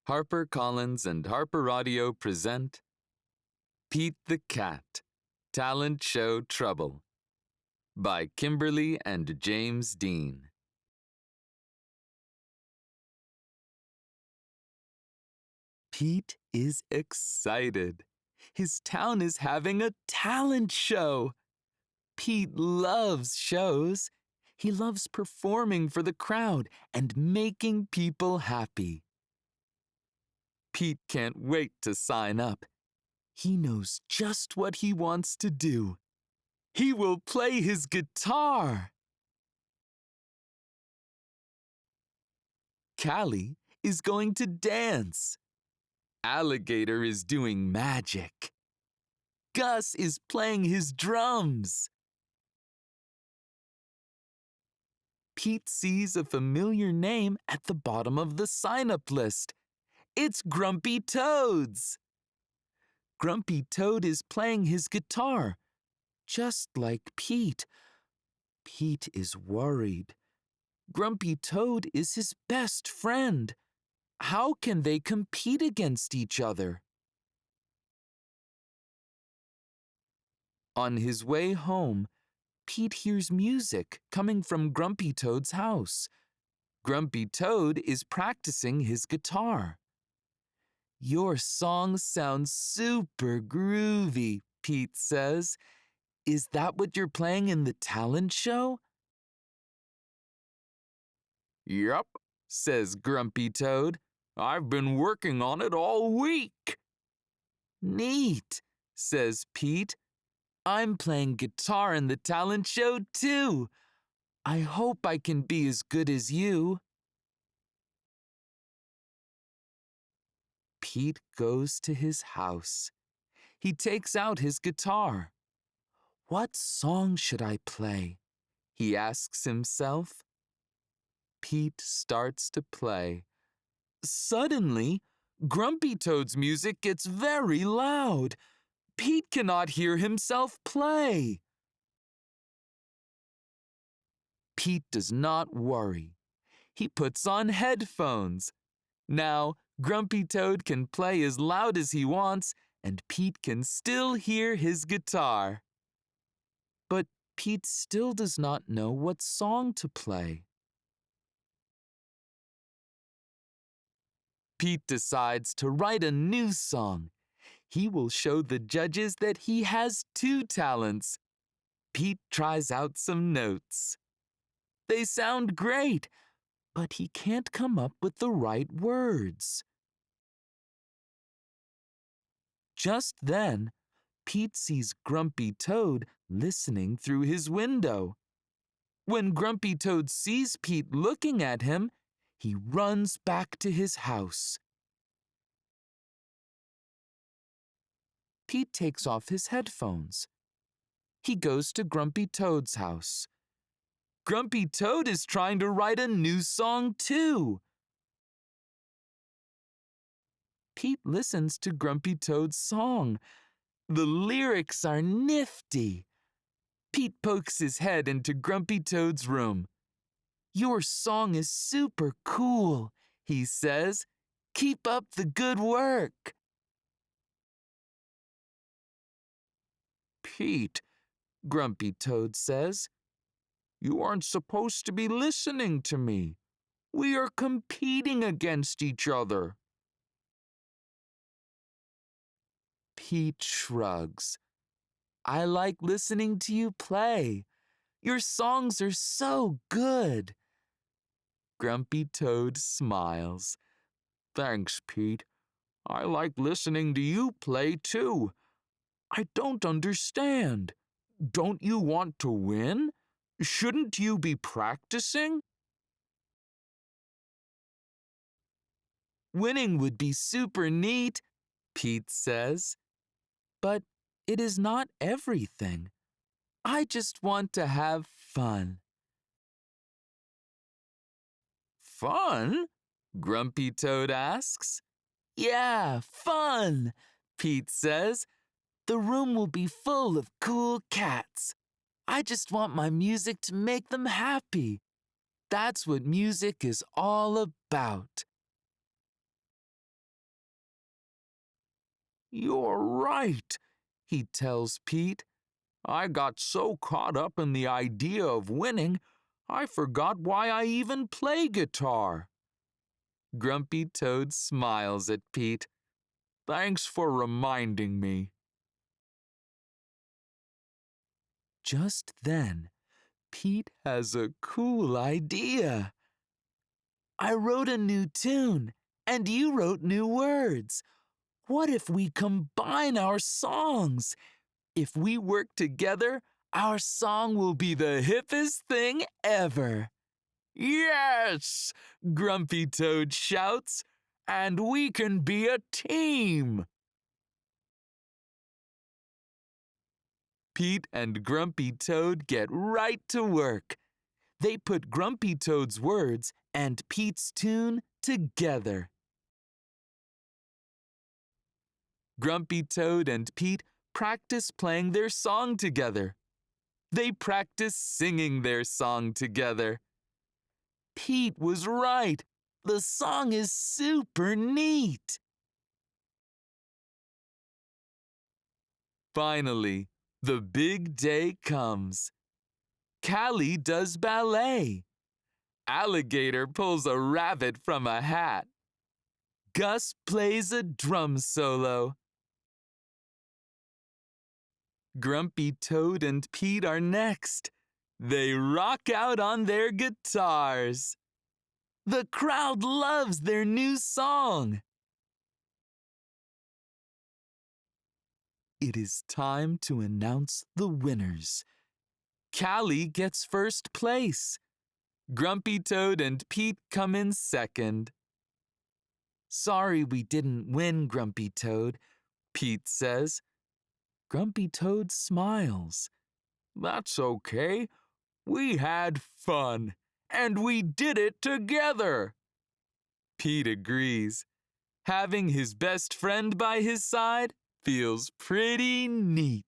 HarperCollins and Harper Audio present Pete the Cat, Talent Show Trouble by Kimberly and James Dean. Pete is excited. His town is having a talent show. Pete loves shows. He loves performing for the crowd and making people happy. Pete can't wait to sign up. He knows just what he wants to do. He will play his guitar. Callie is going to dance. Alligator is doing magic. Gus is playing his drums. Pete sees a familiar name at the bottom of the sign-up list. It's Grumpy Toads. Grumpy Toad is playing his guitar, just like Pete. Pete is worried. Grumpy Toad is his best friend. How can they compete against each other? On his way home, Pete hears music coming from Grumpy Toad's house. Grumpy Toad is practicing his guitar. "Your song sounds super groovy," Pete says. "Is that what you're playing in the talent show?" "Yup," says Grumpy Toad. "I've been working on it all week." "Neat," says Pete. "I'm playing guitar in the talent show too. I hope I can be as good as you." Pete goes to his house. He takes out his guitar. "What song should I play?" he asks himself. Pete starts to play. Suddenly, Grumpy Toad's music gets very loud. Pete cannot hear himself play. Pete does not worry. He puts on headphones. Now, Grumpy Toad can play as loud as he wants, and Pete can still hear his guitar. But Pete still does not know what song to play. Pete decides to write a new song. He will show the judges that he has two talents. Pete tries out some notes. They sound great, but he can't come up with the right words. Just then, Pete sees Grumpy Toad listening through his window. When Grumpy Toad sees Pete looking at him, he runs back to his house. Pete takes off his headphones. He goes to Grumpy Toad's house. Grumpy Toad is trying to write a new song too. Pete listens to Grumpy Toad's song. The lyrics are nifty. Pete pokes his head into Grumpy Toad's room. "Your song is super cool," he says. "Keep up the good work." "Pete," Grumpy Toad says, "you aren't supposed to be listening to me. We are competing against each other." Pete shrugs. "I like listening to you play. Your songs are so good." Grumpy Toad smiles. "Thanks, Pete. I like listening to you play too. I don't understand. Don't you want to win? Shouldn't you be practicing?" "Winning would be super neat," Pete says. "But it is not everything. I just want to have fun." "Fun?" Grumpy Toad asks. "Yeah, fun," Pete says. "The room will be full of cool cats. I just want my music to make them happy. That's what music is all about." You're right, he tells Pete. I got so caught up in the idea of winning, I forgot why I even play guitar. Grumpy Toad smiles at Pete. Thanks for reminding me. Just then, Pete has a cool idea. I wrote a new tune, and you wrote new words. What if we combine our songs? If we work together, our song will be the hippest thing ever. Yes! Grumpy Toad shouts, and we can be a team. Pete and Grumpy Toad get right to work. They put Grumpy Toad's words and Pete's tune together. Grumpy Toad and Pete practice playing their song together. They practice singing their song together. Pete was right. The song is super neat. Finally, the big day comes. Callie does ballet. Alligator pulls a rabbit from a hat. Gus plays a drum solo. Grumpy Toad and Pete are next. They rock out on their guitars. The crowd loves their new song. It is time to announce the winners. Callie gets first place. Grumpy Toad and Pete come in second. Sorry we didn't win, Grumpy Toad, Pete says. Grumpy Toad smiles. That's okay. We had fun, and we did it together. Pete agrees. Having his best friend by his side feels pretty neat.